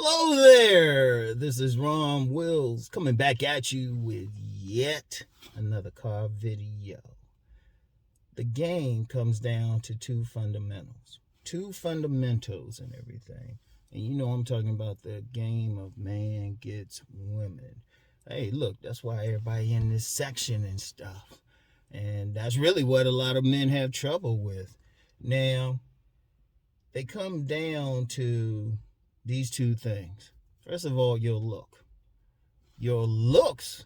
Hello there, this is Rom Wills coming back at you with yet another car video. The game comes down to two fundamentals and everything. And you know I'm talking about the game of man gets women. Hey, look, that's why everybody in this section and stuff. And that's really what a lot of men have trouble with. Now, they come down to these two things. First of all, your look. Your looks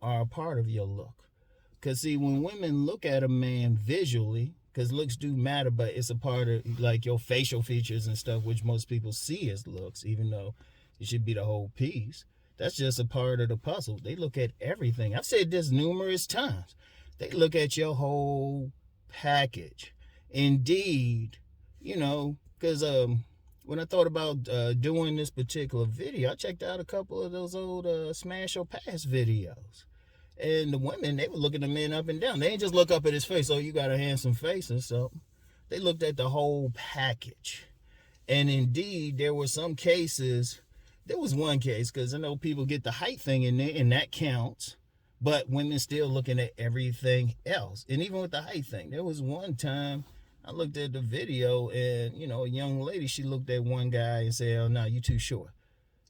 are a part of your look. Because, see, when women look at a man visually, because looks do matter, but it's a part of, like, your facial features and stuff, which most people see as looks, even though it should be the whole piece. That's just a part of the puzzle. They look at everything. I've said this numerous times. They look at your whole package. Indeed, because when I thought about doing this particular video, I checked out a couple of those old Smash or Pass videos. And the women, they were looking the men up and down. They didn't just look up at his face, oh, you got a handsome face and something. They looked at the whole package. And indeed, there were some cases, there was one case, because I know people get the height thing in there, and that counts. But women still looking at everything else. And even with the height thing, there was one time I looked at the video and, a young lady, she looked at one guy and said, oh, no, you too short.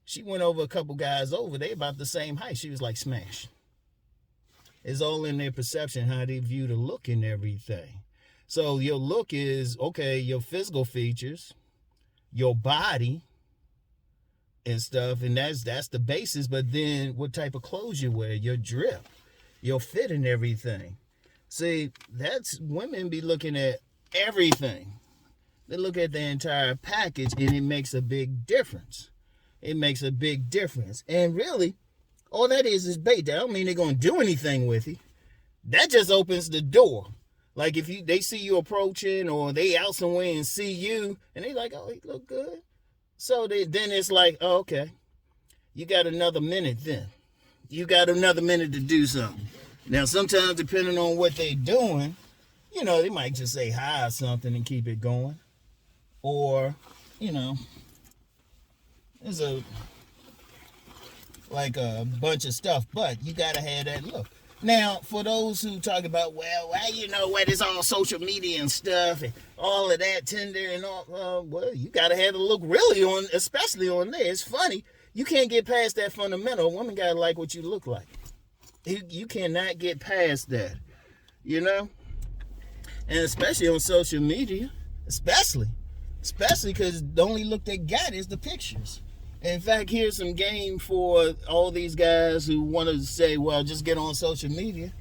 She went over a couple guys over. They about the same height. She was like, smash. It's all in their perception, how they view the look and everything. So your look is, okay, your physical features, your body and stuff, and that's the basis. But then what type of clothes you wear, your drip, your fit and everything. See, that's women be looking at everything. They look at the entire package, and it makes a big difference. It makes a big difference. And really, all that is bait. That don't mean they're going to do anything with it. That just opens the door. Like if they see you approaching, or they out somewhere and see you, and they like, oh, he look good. So then it's like, oh, okay, you got another minute then. You got another minute to do something. Now, sometimes depending on what they're doing, they might just say hi or something and keep it going. Or, there's a bunch of stuff, but you got to have that look. Now, for those who talk about, well, what is all social media and stuff and all of that Tinder and all, well, you got to have the look really on, especially on there. It's funny. You can't get past that fundamental. A woman got to like what you look like. You cannot get past that, And especially on social media, especially because the only look they got is the pictures. In fact, here's some game for all these guys who want to say, well, just get on social media,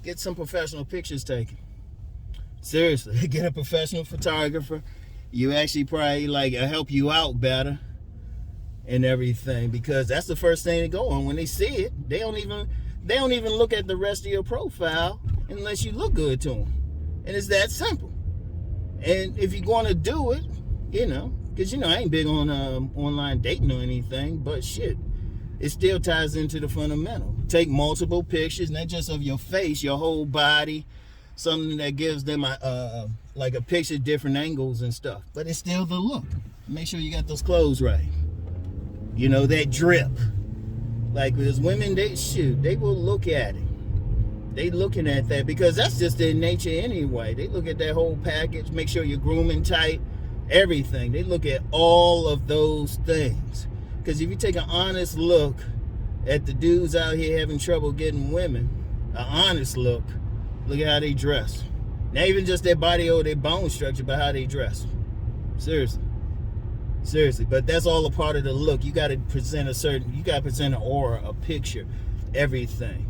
get some professional pictures taken. Seriously, get a professional photographer. You actually probably help you out better and everything, because that's the first thing to go on. When they see it, they don't even look at the rest of your profile unless you look good to them. And it's that simple. And if you're going to do it, because, I ain't big on online dating or anything, but shit, it still ties into the fundamental. Take multiple pictures, not just of your face, your whole body, something that gives them a picture, different angles and stuff. But it's still the look. Make sure you got those clothes right. That drip. Like, there's women, they will look at it. They looking at that because that's just their nature anyway. They look at that whole package, make sure you're grooming tight, everything. They look at all of those things. Because if you take an honest look at the dudes out here having trouble getting women, an honest look at how they dress. Not even just their body or their bone structure, but how they dress. Seriously. But that's all a part of the look. You got to present an aura, a picture, everything,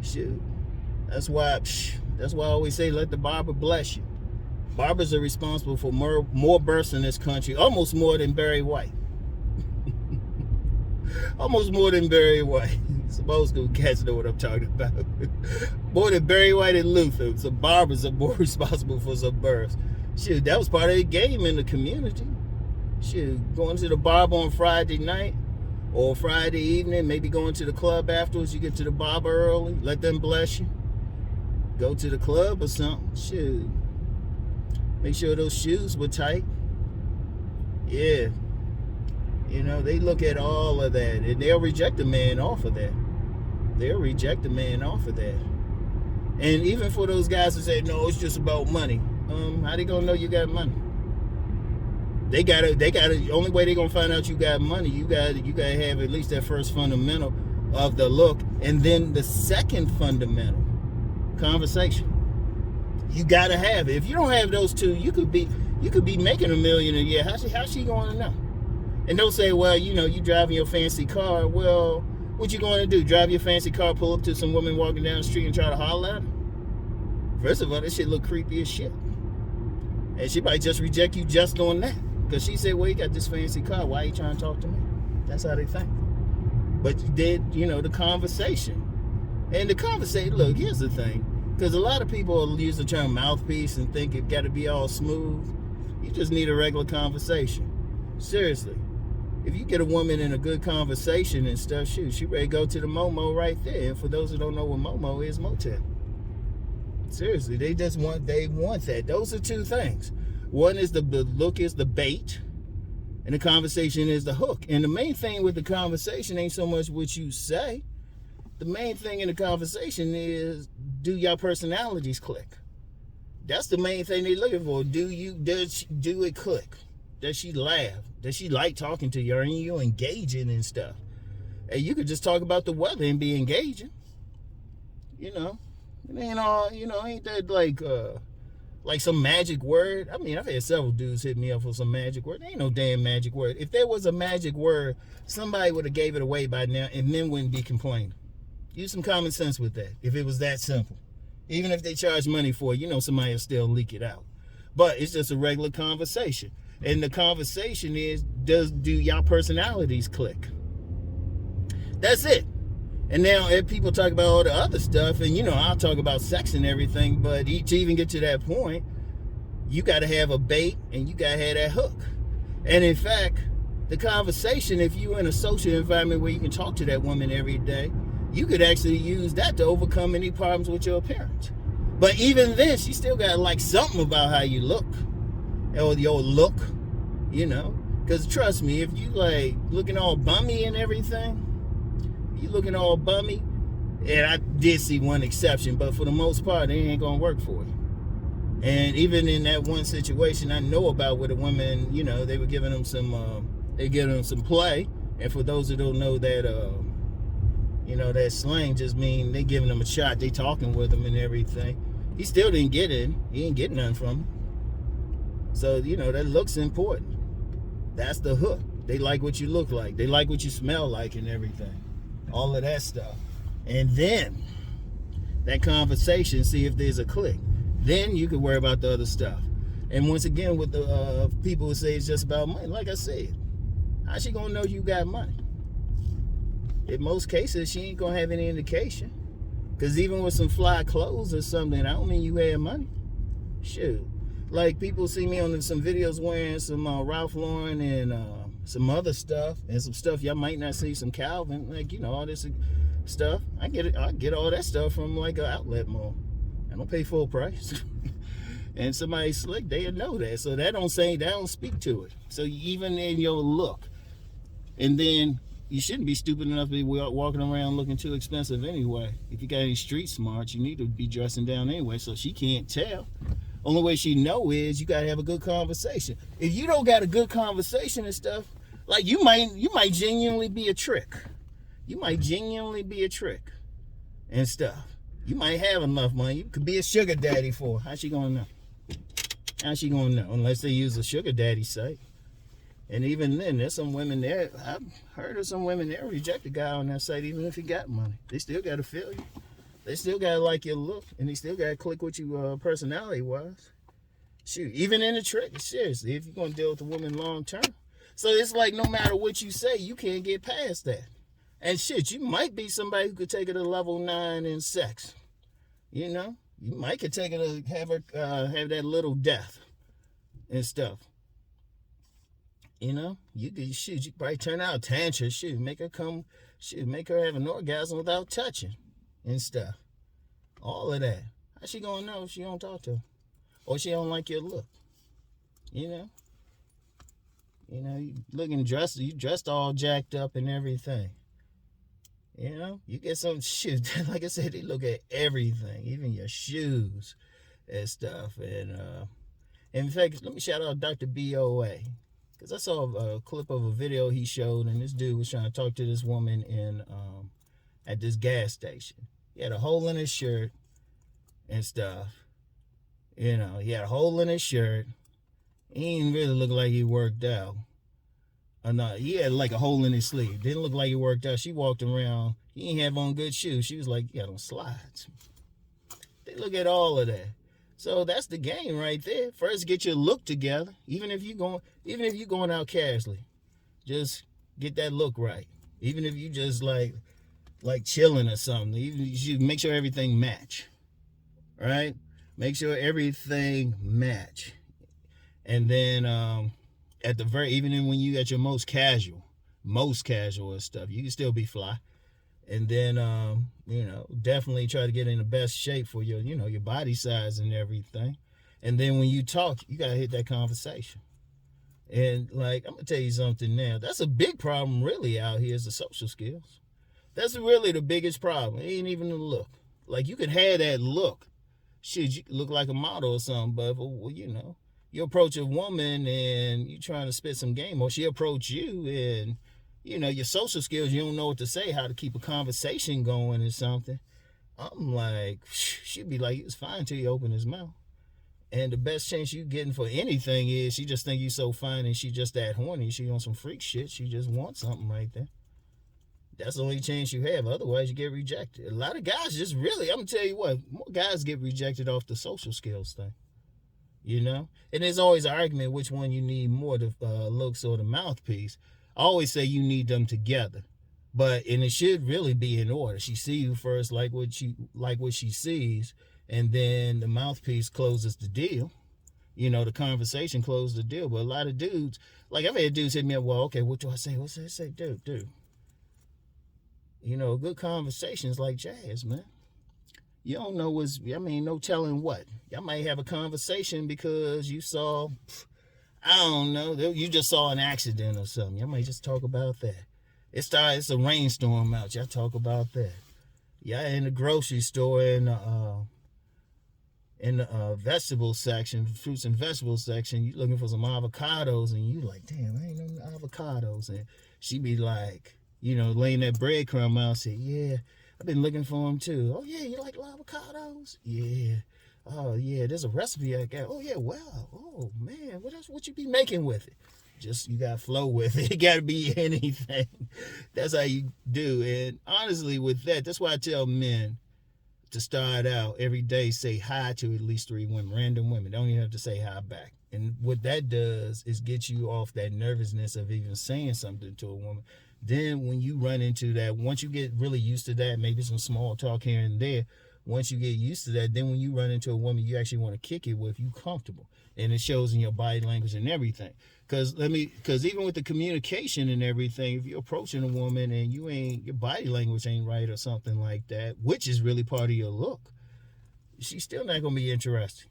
Shoot. That's why I always say, let the barber bless you. Barbers are responsible for more births in this country, almost more than Barry White. Almost more than Barry White. Some old school cats know what I'm talking about. More than Barry White and Luther. So barbers are more responsible for some births. Shoot, that was part of the game in the community. Shoot, going to the barber on Friday night or Friday evening, maybe going to the club afterwards. You get to the barber early, let them bless you. Go to the club or something. Shoot. Make sure those shoes were tight. Yeah. You know, they look at all of that, and they'll reject a man off of that. They'll reject a man off of that. And even for those guys who say, no, it's just about money. How they gonna know you got money? They gotta. The only way they gonna find out you got money, you gotta have at least that first fundamental of the look, and then the second fundamental, conversation. You gotta have it. If you don't have those two, you could be making $1 million a year. How's she going to know? And don't say, well, you know, you driving your fancy car. Well, what you going to do? Drive your fancy car, pull up to some woman walking down the street and try to holler at her? First of all, that shit look creepy as shit. And she might just reject you just on that. Because she said, well, you got this fancy car. Why are you trying to talk to me? That's how they think. But you did, you know, the conversation. And the conversation, look, here's the thing. Because a lot of people use the term mouthpiece and think it got to be all smooth. You just need a regular conversation. Seriously. If you get a woman in a good conversation and stuff, shoot, she ready to go to the Momo right there. And for those who don't know what Momo is, motel. Seriously, they want that. Those are two things. One is the look is the bait, and the conversation is the hook. And the main thing with the conversation ain't so much what you say. The main thing in the conversation is, do your personalities click? That's the main thing they're looking for. Do it click? Does she laugh? Does she like talking to you? Are you engaging and stuff? And you could just talk about the weather and be engaging. You know, it ain't all, you know, ain't that like some magic word? I mean, I've had several dudes hit me up for some magic word. There ain't no damn magic word. If there was a magic word, somebody would have gave it away by now and men wouldn't be complaining. Use some common sense with that, if it was that simple. Even if they charge money for it, you know somebody will still leak it out. But it's just a regular conversation. And the conversation is, do y'all personalities click? That's it. And now if people talk about all the other stuff, and you know, I'll talk about sex and everything, but to even get to that point, you got to have a bait and you got to have that hook. And in fact, the conversation, if you're in a social environment where you can talk to that woman every day, you could actually use that to overcome any problems with your appearance. But even then, she still got to like something about how you look. Or your look, you know. Because trust me, if you like looking all bummy and everything, you looking all bummy, and I did see one exception, but for the most part, it ain't going to work for you. And even in that one situation I know about with a woman, you know, they were giving them some play. And for those who don't know that, you know, that slang just mean they giving them a shot, they talking with them and everything. He still didn't get it. He ain't getting nothing from him. So, you know, that looks important. That's the hook. They like what you look like. They like what you smell like and everything. All of that stuff. And then that conversation, see if there's a click. Then you can worry about the other stuff. And once again, with the people who say it's just about money, like I said, how's she gonna know you got money? In most cases, she ain't gonna have any indication. Because even with some fly clothes or something, I don't mean you had money. Shoot. Like, people see me on some videos wearing some Ralph Lauren and some other stuff, and some stuff y'all might not see, some Calvin, like, you know, all this stuff. I get all that stuff from like an outlet mall. I don't pay full price. And somebody slick, they'll know that. So that don't speak to it. So even in your look, and then you shouldn't be stupid enough to be walking around looking too expensive anyway. If you got any street smarts, you need to be dressing down anyway, so she can't tell. Only way she know is you gotta have a good conversation. If you don't got a good conversation and stuff, like you might genuinely be a trick. You might genuinely be a trick and stuff. You might have enough money. You could be a sugar daddy for her. How's she gonna know? How's she gonna know? Unless they use a sugar daddy site. And even then, there's some women there. I've heard of some women there reject a guy on that site even if he got money. They still gotta feel you. They still gotta like your look, and they still gotta click with you personality-wise. Shoot, even in the trick, seriously, if you're gonna deal with a woman long-term. So it's like no matter what you say, you can't get past that. And shit, you might be somebody who could take it to level 9 in sex. You know? You might could take it to have that little death and stuff. You know? You could probably turn out tantra, make her come, make her have an orgasm without touching and stuff. All of that. How's she gonna know if she don't talk to her? Or she don't like your look? You know? You know, you dressed all jacked up and everything. You know, you get some shoes. Like I said, they look at everything, even your shoes and stuff. And in fact, let me shout out Dr. BOA. Because I saw a clip of a video he showed, and this dude was trying to talk to this woman in at this gas station. He had a hole in his shirt and stuff. You know, he had a hole in his shirt. He didn't really look like he worked out. Or not, he had like a hole in his sleeve. Didn't look like he worked out. She walked around. He didn't have on good shoes. She was like, you got on slides. They look at all of that. So that's the game right there. First, get your look together. Even if you're going out casually, just get that look right. Even if you just like chilling or something, you should make sure everything match. Right? Make sure everything match. And then at the even when you at your most casual and stuff, you can still be fly. And then you know, definitely try to get in the best shape for your, you know, your body size and everything. And then when you talk, you gotta hit that conversation. And like, I'm gonna tell you something now. That's a big problem really out here, is the social skills. That's really the biggest problem. It ain't even the look. Like, you could have that look. Shit, you could look like a model or something, but well, you know, you approach a woman and you trying to spit some game, or she approach you and, you know, your social skills, you don't know what to say, how to keep a conversation going or something. I'm like, she'd be like, it's fine till you open his mouth. And the best chance you getting for anything is she just think you so fine and she just that horny. She on some freak shit. She just wants something right there. That's the only chance you have. Otherwise, you get rejected. A lot of guys just really, I'm going to tell you what, more guys get rejected off the social skills thing. You know? And there's always an argument which one you need more, the looks or the mouthpiece. I always say you need them together. And it should really be in order. She see you first, like what she sees, and then the mouthpiece closes the deal. You know, the conversation closes the deal. But a lot of dudes, like I've had dudes hit me up, well, okay, what do I say? What's that say? Dude. You know, good conversations like jazz, man. You don't know no telling what. Y'all might have a conversation because you saw, I don't know, you just saw an accident or something. Y'all might just talk about that. It's a rainstorm out. Y'all talk about that. Y'all in the grocery store in the vegetable section, fruits and vegetables section, you looking for some avocados, and you like, damn, I ain't no avocados. And she be like, you know, laying that breadcrumb out, say, yeah, I've been looking for them too. Oh yeah, you like avocados? Yeah. Oh yeah, there's a recipe I got. Oh yeah, wow. Oh man, what you be making with it? Just, you gotta flow with it. It gotta be anything. That's how you do. And honestly, with that's why I tell men to start out every day, say hi to at least 3 women, random women. Don't even have to say hi back. And what that does is get you off that nervousness of even saying something to a woman. Then when you run into that, once you get really used to that, maybe some small talk here and there, once you get used to that, then when you run into a woman you actually want to kick it with, you comfortable. And it shows in your body language and everything. Because even with the communication and everything, if you're approaching a woman and your body language ain't right or something like that, which is really part of your look, she's still not going to be interested.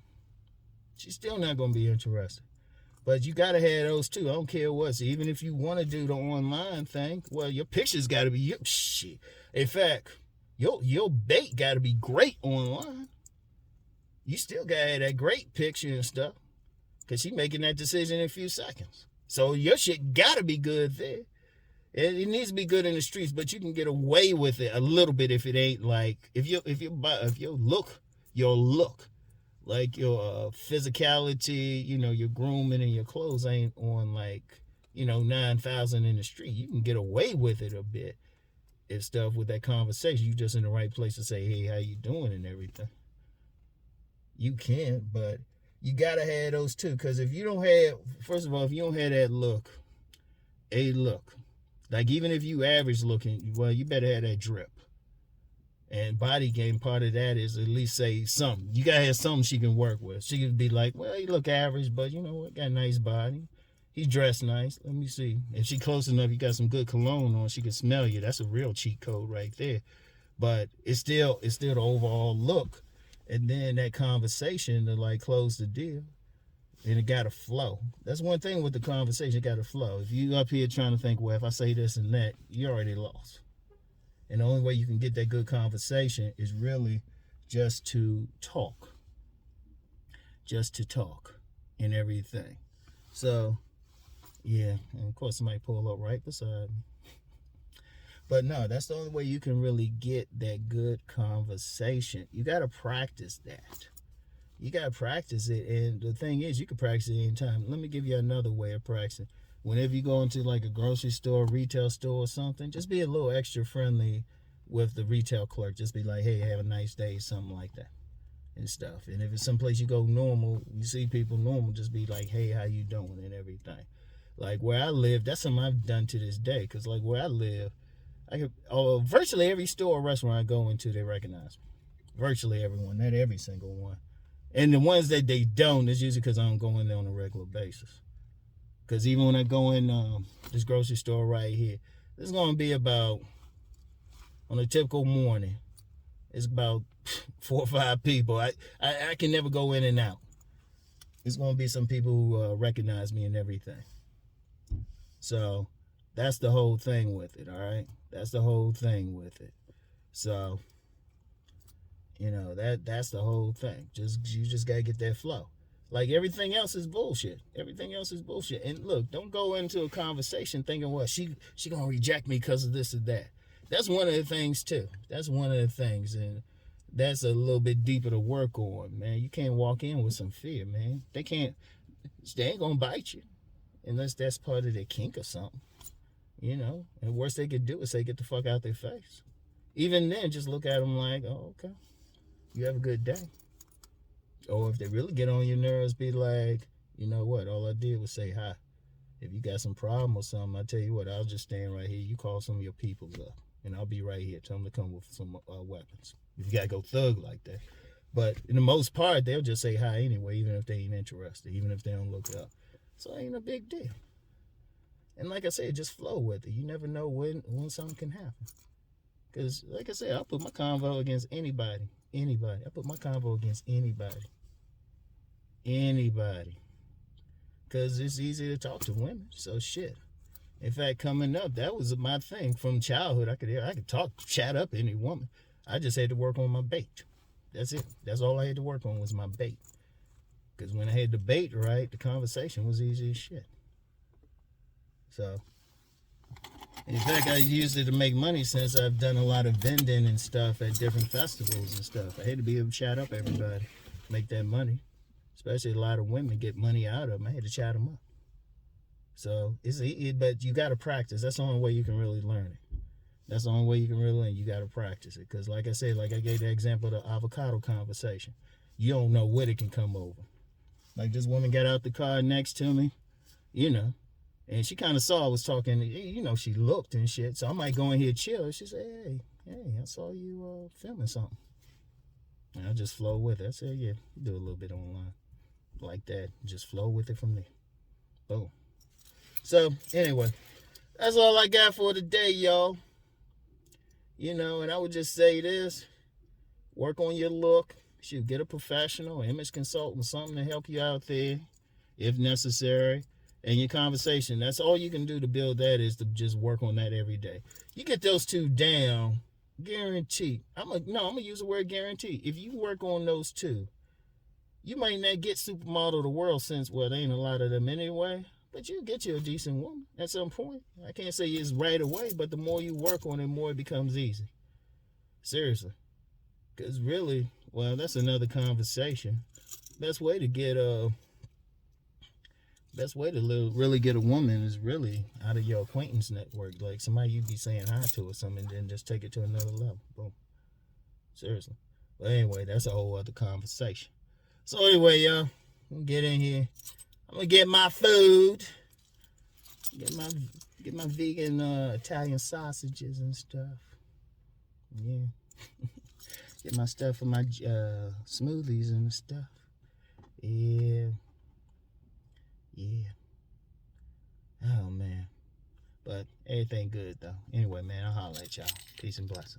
But you got to have those too. I don't care what. So even if you want to do the online thing, well, your pictures got to be shit. In fact, your bait got to be great online. You still got to have that great picture and stuff, because she making that decision in a few seconds. So your shit got to be good there. It needs to be good in the streets, but you can get away with it a little bit if it ain't like, if your look, like your physicality, you know, your grooming and your clothes ain't on like, you know, 9,000 in the street. You can get away with it a bit and stuff with that conversation. You just in the right place to say, hey, how you doing and everything. You can, but you gotta have those too. Because if you don't have, first of all, if you don't have that look, like even if you average looking, well, you better have that drip. And body game, part of that is at least say something. You gotta have something she can work with. She can be like, well, you look average, but you know what, got a nice body. He's dressed nice. Let me see. If she close enough, you got some good cologne on, she can smell you. That's a real cheat code right there. But it's still the overall look. And then that conversation to like close the deal. And it got to flow. That's one thing with the conversation, it got to flow. If you up here trying to think, well, if I say this and that, you already lost. And the only way you can get that good conversation is really just to talk. Just to talk and everything. So, yeah. And of course, somebody pull up right beside me. But no, that's the only way you can really get that good conversation. You got to practice that. You got to practice it. And the thing is, you can practice it anytime. Let me give you another way of practicing. Whenever you go into like a grocery store, retail store or something, just be a little extra friendly with the retail clerk. Just be like, hey, have a nice day, something like that and stuff. And if it's someplace you go normal, you see people normal, just be like, hey, how you doing and everything. Like where I live, that's something I've done to this day. Because like where I live, virtually every store or restaurant I go into, they recognize me. Virtually everyone, not every single one. And the ones that they don't, it's usually because I don't go in there on a regular basis. Because even when I go in this grocery store right here, there's going to be about, on a typical morning, it's about 4 or 5 people. I can never go in and out. There's going to be some people who recognize me and everything. So that's the whole thing with it, all right? That's the whole thing with it. So, you know, that's the whole thing. You just got to get that flow. Like everything else is bullshit. Everything else is bullshit. And look, don't go into a conversation thinking, well, she going to reject me because of this or that. That's one of the things too. That's one of the things. And that's a little bit deeper to work on, man. You can't walk in with some fear, man. They ain't going to bite you unless that's part of their kink or something. You know, and the worst they could do is say, get the fuck out their face. Even then, just look at them like, oh, okay, you have a good day. Or if they really get on your nerves, be like, you know what, all I did was say hi. If you got some problem or something, I tell you what, I'll just stand right here. You call some of your peoples up, and I'll be right here. Tell them to come with some weapons. If you got to go thug like that. But in the most part, they'll just say hi anyway, even if they ain't interested, even if they don't look up. So it ain't a big deal. And like I said, just flow with it. You never know when something can happen. Because, like I said, I'll put my convo against anybody. Anybody. I put my convo against anybody. Anybody. Because it's easy to talk to women. So, shit. In fact, coming up, that was my thing from childhood. I could chat up any woman. I just had to work on my bait. That's it. That's all I had to work on was my bait. Because when I had the bait right, the conversation was easy as shit. So, in fact, I used it to make money since I've done a lot of vending and stuff at different festivals and stuff. I had to be able to chat up everybody, make that money. Especially a lot of women get money out of them. I had to chat them up. So, but you got to practice. That's the only way you can really learn it. That's the only way you can really learn. You got to practice it. Because like I said, like I gave the example of the avocado conversation. You don't know what it can come over. Like this woman got out the car next to me, you know. And she kind of saw I was talking, you know, she looked and shit. So I might go in here chill. She said, hey, I saw you filming something. And I just flow with it. I said, yeah, do a little bit online. Like that. Just flow with it from there. Boom. So, anyway, that's all I got for today, y'all. You know, and I would just say this. Work on your look. Shoot, get a professional, image consultant, something to help you out there, if necessary. And your conversation, that's all you can do to build that is to just work on that every day. You get those two down, guarantee. I'm going to use the word guarantee. If you work on those two, you might not get supermodel of the world since, well, there ain't a lot of them anyway, but you get you a decent woman at some point. I can't say it's right away, but the more you work on it, the more it becomes easy. Seriously. Because really, well, that's another conversation. Best way to really get a woman is really out of your acquaintance network. Like somebody you be saying hi to or something, and then just take it to another level. Boom. Seriously. But anyway, that's a whole other conversation. So anyway, y'all, I'm gonna get in here. I'm gonna get my food. Get my vegan Italian sausages and stuff. Yeah. Get my stuff for my smoothies and stuff. Yeah. Oh, man. But everything good, though. Anyway, man, I'll holler at y'all. Peace and blessings.